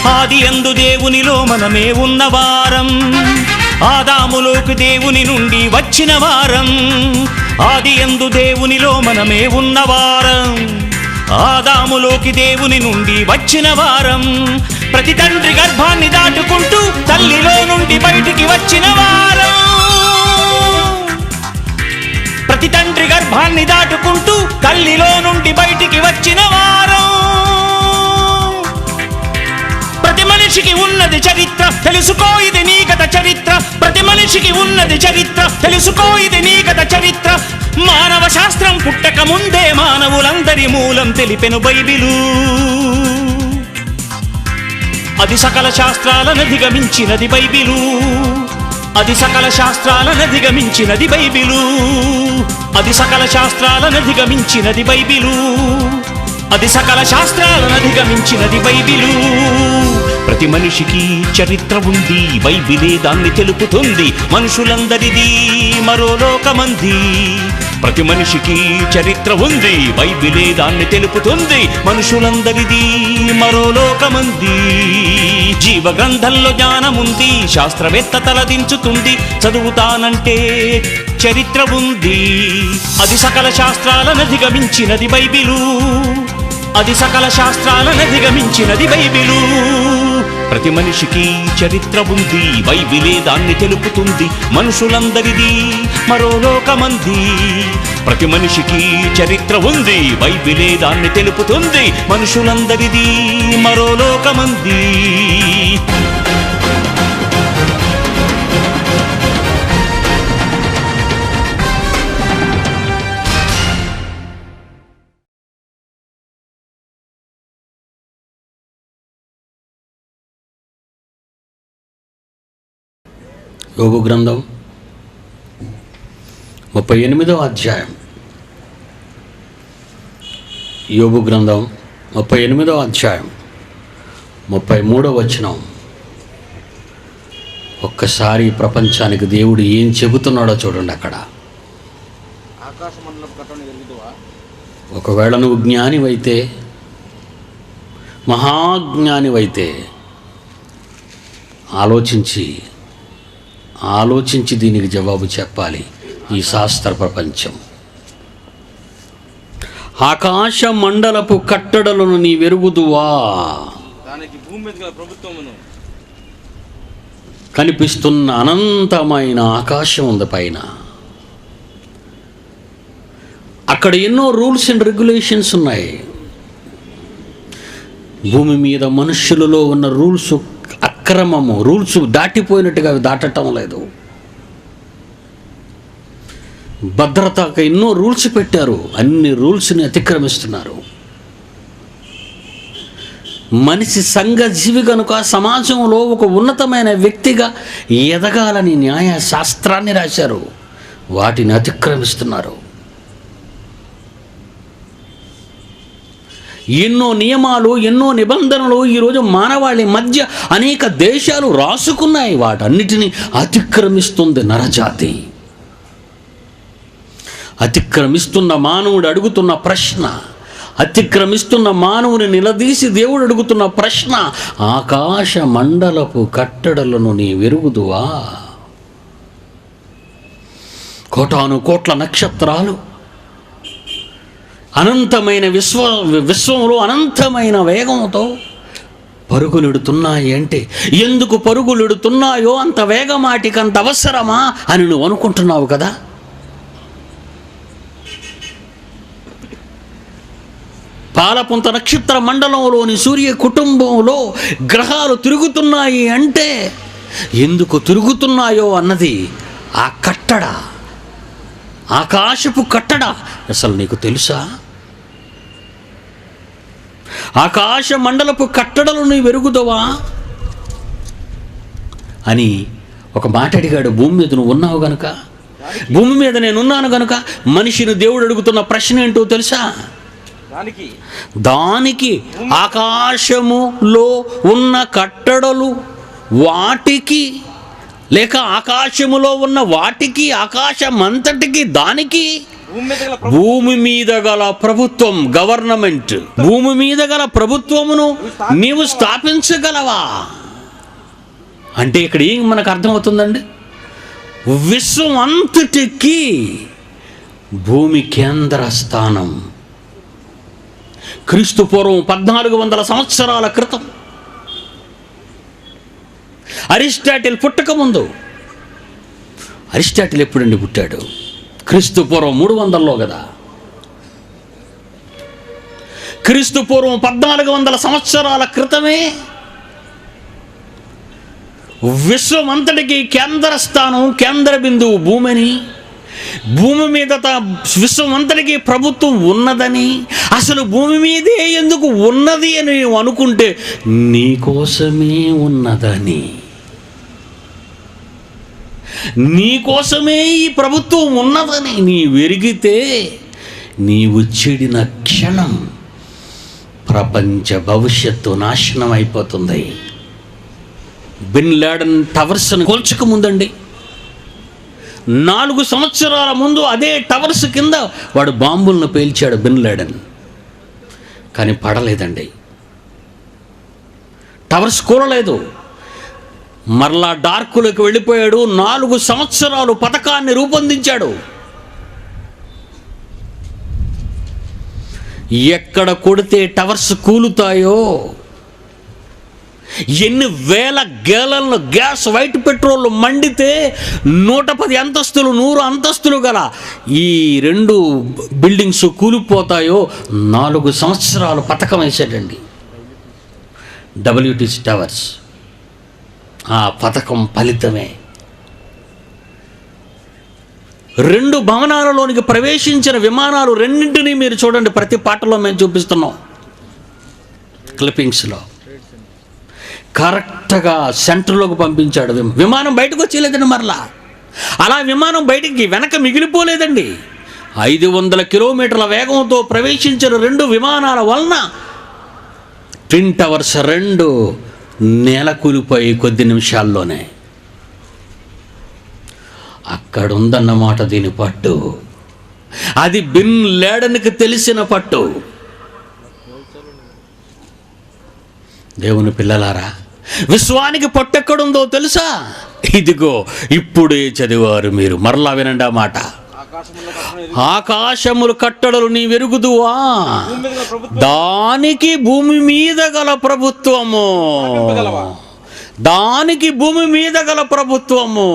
ఆది యందు దేవునిలో మనమే ఉన్నవారం, ఆదాములోకి దేవుని నుండి వచ్చిన వారం. ఆది యందు దేవునిలో మనమే ఉన్నవారం, ఆదాములోకి దేవుని నుండి వచ్చిన వారం. ప్రతి తండ్రి గర్భాన్ని దాటుకుంటూ తల్లిలో నుండి బయటికి వచ్చిన వారం. ప్రతి తండ్రి గర్భాన్ని దాటుకుంటూ తల్లిలో నుండి బయటికి వచ్చిన వారం. ప్రతి మనిషికి ఉన్నది చరిత్ర, తెలుసుకో ఇది నీ గత చరిత్ర. ప్రతి మనిషికి ఉన్నది చరిత్ర, తెలుసుకో ఇది నీ గత చరిత్ర. మానవ శాస్త్రం పుట్టక ముందే మానవులందరి మూలం తెలిపెను బైబిలు. అది సకల శాస్త్రాలను అధిగమించినది బైబిలు. అది సకల శాస్త్రాలను అధిగమించినది బైబిలు. అది సకల శాస్త్రాలను అధిగమించినది బైబిలు. అది సకల శాస్త్రాలను అధిగమించినది బైబిలు. ప్రతి మనిషికి చరిత్ర ఉంది, బైబిలే దాన్ని తెలుపుతుంది. మనుషులందరిది మరో లోకమంది. ప్రతి మనిషికి చరిత్ర ఉంది, బైబిలే దాన్ని తెలుపుతుంది. మనుషులందరిది మరో లోకమంది. జీవ గ్రంథంలో జ్ఞానముంది, శాస్త్రవేత్త తలదించుతుంది. చదువుతానంటే చరిత్ర ఉంది, అది సకల శాస్త్రాలను అధిగమించినది బైబిలు. అది సకల శాస్త్రాలను అధిగమించినది బైబిలు. ప్రతి మనిషికి చరిత్ర ఉంది, బైబిలే దాన్ని తెలుపుతుంది. మనుషులందరిది మరో లోకమంది. ప్రతి మనిషికి చరిత్ర ఉంది, బైబిలే దాన్ని తెలుపుతుంది. మనుషులందరిది మరో లోకమంది. యోబు గ్రంథం 38వ అధ్యాయం. యోబు గ్రంథం 38వ అధ్యాయం 33వ వచనం. ఒక్కసారి ప్రపంచానికి దేవుడు ఏం చెబుతున్నాడో చూడండి. అక్కడ ఒకవేళ నువ్వు జ్ఞానివైతే, మహాజ్ఞానివైతే ఆలోచించి దీనికి జవాబు చెప్పాలి. ఈ శాస్త్ర ప్రపంచం ఆకాశ మండలపు కట్టడలను నీ వెరుగుదువా? కనిపిస్తున్న అనంతమైన ఆకాశం ఉంది పైన. అక్కడ ఎన్నో రూల్స్ అండ్ రెగ్యులేషన్స్ ఉన్నాయి. భూమి మీద మనుష్యులలో ఉన్న రూల్స్ అక్రమము, రూల్స్ దాటిపోయినట్టుగా అవి దాటటం లేదు. భద్రతకు ఎన్నో రూల్స్ పెట్టారు, అన్ని రూల్స్ని అతిక్రమిస్తున్నారు. మనిషి సంఘజీవి కనుక సమాజంలో ఒక ఉన్నతమైన వ్యక్తిగా ఎదగాలని న్యాయ శాస్త్రాన్ని రాశారు, వాటిని అతిక్రమిస్తున్నారు. ఎన్నో నియమాలు, ఎన్నో నిబంధనలు ఈరోజు మానవాళి మధ్య అనేక దేశాలు రాసుకున్నాయి. వాటన్నిటినీ అతిక్రమిస్తుంది నరజాతి. అతిక్రమిస్తున్న మానవుడు అడుగుతున్న ప్రశ్న, అతిక్రమిస్తున్న మానవుని నిలదీసి దేవుడు అడుగుతున్న ప్రశ్న, ఆకాశ మండలపు కట్టడలను నీ వెరుగుదువా? కోటాను కోట్ల నక్షత్రాలు అనంతమైన విశ్వంలో అనంతమైన వేగంతో పరుగులెడుతున్నాయి అంటే, ఎందుకు పరుగులెడుతున్నాయో అంత వేగమాటికి అంత అవసరమా అని నువ్వు అనుకుంటున్నావు కదా. పాలపుంత నక్షత్ర మండలంలోని సూర్య కుటుంబంలో గ్రహాలు తిరుగుతున్నాయి అంటే ఎందుకు తిరుగుతున్నాయో అన్నది ఆ కట్టడ, ఆకాశపు కట్టడ అసలు నీకు తెలుసా? ఆకాశ మండలపు కట్టడలు నీ వెరుగుదవా అని ఒక మాట అడిగాడు. భూమి మీద నువ్వు ఉన్నావు గనుక, భూమి మీద నేనున్నాను గనుక మనిషిని దేవుడు అడుగుతున్న ప్రశ్న ఏంటో తెలుసా? దానికి ఆకాశములో ఉన్న కట్టడలు వాటికి, లేక ఆకాశములో ఉన్న వాటికి, ఆకాశమంతటికి, దానికి, భూమి మీద గల ప్రభుత్వం, గవర్నమెంట్, భూమి మీద గల ప్రభుత్వమును నీవు స్థాపించగలవా? అంటే ఇక్కడ ఏం మనకు అర్థమవుతుందండి? విశ్వం అంతటికి భూమి కేంద్ర స్థానం. క్రీస్తు పూర్వం 1400 సంవత్సరాల క్రితం, అరిస్టాటిల్ పుట్టక ముందు, అరిస్టాటిల్ ఎప్పుడండి పుట్టాడు? క్రీస్తు పూర్వం 300లో కదా. క్రీస్తు పూర్వం 1400 సంవత్సరాల క్రితమే విశ్వమంతటికి కేంద్ర స్థానం, కేంద్ర బిందువు భూమిని, భూమి మీద విశ్వమంతటికి ప్రభుత్వం ఉన్నదని, అసలు భూమి మీదే ఎందుకు ఉన్నది అని అనుకుంటే నీకోసమే ఉన్నదని, నీకోసమే ఈ ప్రభుత్వం ఉన్నదని నీ వెరిగితే నీవు చెడిన క్షణం ప్రపంచ భవిష్యత్తు నాశనం అయిపోతుంది. బిన్ లాడెన్ టవర్స్ని కూల్చక ముందండి 4 సంవత్సరాల ముందు అదే టవర్స్ కింద వాడు బాంబులను పేల్చాడు బిన్ లాడెన్. కానీ పడలేదండి, టవర్స్ కూలలేదు. మరలా డార్కులకు వెళ్ళిపోయాడు. 4 సంవత్సరాలు పథకాన్ని రూపొందించాడు. ఎక్కడ కొడితే టవర్స్ కూలుతాయో, ఎన్ని వేల గేలన్లు గ్యాస్ వైట్ పెట్రోల్ మండితే 110 అంతస్తులు 100 అంతస్తులు గల ఈ 2 బిల్డింగ్స్ కూలిపోతాయో 4 సంవత్సరాలు పథకం వేసాడండి WTC టవర్స్. ఆ పథకం ఫలితమే 2 భవనాలలోనికి ప్రవేశించిన విమానాలు రెండింటినీ మీరు చూడండి, ప్రతి పాటలో మేము చూపిస్తున్నాం క్లిప్పింగ్స్లో. కరెక్ట్గా సెంటర్లోకి పంపించాడు. విమానం బయటకు వచ్చేలేదండి. మరలా అలా విమానం బయటికి వెనక మిగిలిపోలేదండి. 500 కిలోమీటర్ల వేగంతో ప్రవేశించిన 2 విమానాల వలన ట్విన్ టవర్స్ 2 నేల కూలిపోయి కొద్ది నిమిషాల్లోనే. అక్కడుందన్నమాట దీని పట్టు. అది బిన్ లాడెన్కి తెలిసిన పట్టు. దేవుని పిల్లలారా, విశ్వానికి పట్టెక్కడుందో తెలుసా? ఇదిగో ఇప్పుడే చదివారు మీరు. మరలా వినండి ఆ మాట. ఆకాశములు కట్టడలు నీ వెరుగుదువా, దానికి భూమి మీద గల ప్రభుత్వము, దానికి భూమి మీద గల ప్రభుత్వము.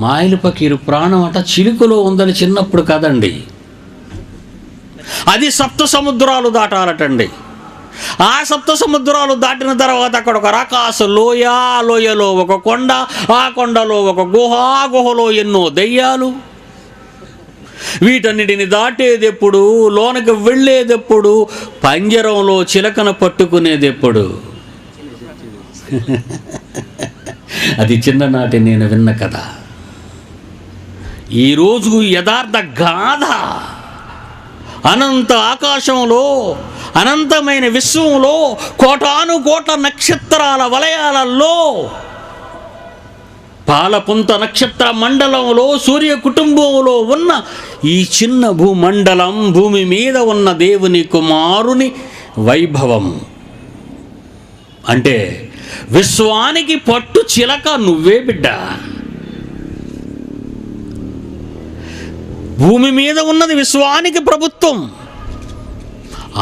మాయలు పకీరు ప్రాణం అట చిలుకలో ఉందని చిన్నప్పుడు కదండి, అది 7 సముద్రాలు దాటాలటండి. ఆ 7 సముద్రాలు దాటిన తర్వాత అక్కడ ఒక రకాసు లోయ, లోయలో ఒక కొండ, ఆ కొండలో ఒక గుహ, ఆ గుహలో ఎన్నో దెయ్యాలు. వీటన్నిటిని దాటేదెప్పుడు, లోనకి వెళ్ళేదెప్పుడు, పంజరంలో చిలకన పట్టుకునేదెప్పుడు? అది చిన్ననాటి నేను విన్న కథ. ఈరోజు యథార్థ గాథ. అనంత ఆకాశంలో, అనంతమైన విశ్వంలో, కోటాను కోట్ల నక్షత్రాల వలయాలలో, పాలపుంత నక్షత్ర మండలంలో, సూర్య కుటుంబంలో ఉన్న ఈ చిన్న భూమండలం, భూమి మీద ఉన్న దేవుని కుమారుని వైభవం. అంటే విశ్వానికి పట్టు చిలక నువ్వే బిడ్డ. భూమి మీద ఉన్నది విశ్వానికి ప్రభుత్వం.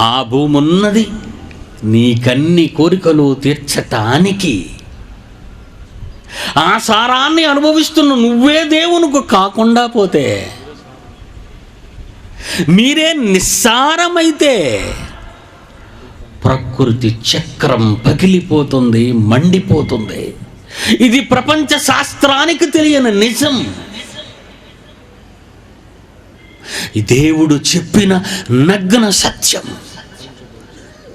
ఆ భూమి ఉన్నది నీకన్ని కోరికలు తీర్చటానికి. ఆ సారాన్ని అనుభవిస్తున్న నువ్వే దేవునికి కాకుండా పోతే, మీరే నిస్సారమైతే ప్రకృతి చక్రం పగిలిపోతుంది, మండిపోతుంది. ఇది ప్రపంచ శాస్త్రానికి తెలియని నిజం. దేవుడు చెప్పిన నగ్న సత్యం.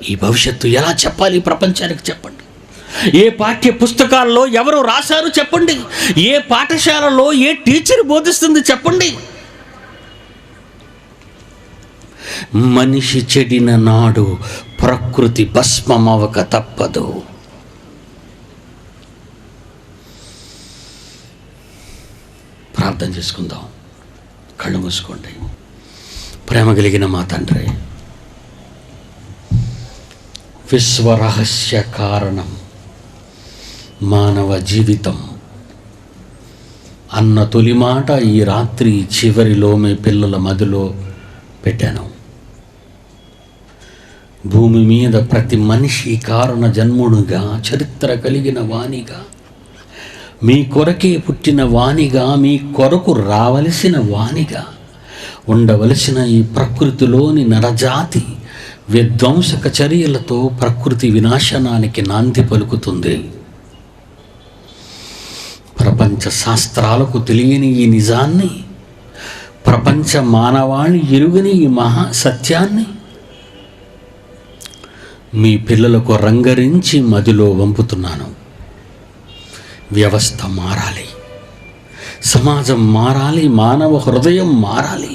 ఈ భవిష్యత్తు ఎలా చెప్పాలి ప్రపంచానికి చెప్పండి? ఏ పాఠ్య పుస్తకాల్లో ఎవరు రాశారు చెప్పండి? ఏ పాఠశాలలో ఏ టీచర్ బోధిస్తుంది చెప్పండి? మనిషి చెడిన నాడు ప్రకృతి భస్మమవక తప్పదు. ప్రార్థన చేసుకుందాం. కళ్ళు మూసుకోండి. ప్రేమ కలిగిన మా తండ్రి, విశ్వరహస్య కారణం మానవ జీవితం అన్న తొలి మాట ఈ రాత్రి చివరిలో మీ పిల్లల మదిలో పెట్టాను. భూమి మీద ప్రతి మనిషి కారణ జన్ముడుగా, చరిత్ర కలిగిన వానిగా, మీ కొరకే పుట్టిన వానిగా, మీ కొరకు రావలసిన వానిగా ఉండవలసిన ఈ ప్రకృతిలోని నరజాతి విధ్వంసక చర్యలతో ప్రకృతి వినాశనానికి నాంది పలుకుతుంది. ప్రపంచ శాస్త్రాలకు తెలియని ఈ నిజాన్ని, ప్రపంచ మానవాళి ఎరుగని ఈ మహా సత్యాన్ని మీ పిల్లలకు రంగరించి మదిలో వంపుతున్నాను. వ్యవస్థ మారాలి, సమాజం మారాలి, మానవ హృదయం మారాలి,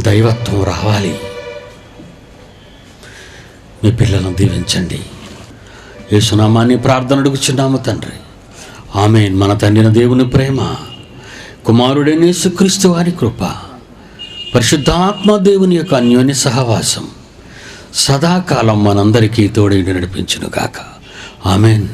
దైవత్వం రావాలి. మీ పిల్లలను దీవించండి. యేసునామాన్ని ప్రార్థన అడుగుచున్నాము తండ్రి, ఆమేన్. మన తండ్రిన దేవుని ప్రేమ, కుమారుడైన యేసుక్రీస్తు వారి కృప, పరిశుద్ధాత్మ దేవుని యొక్క అన్యోన్య సహవాసం సదాకాలం మనందరికీ తోడై నడిపించును గాక. ఆమేన్.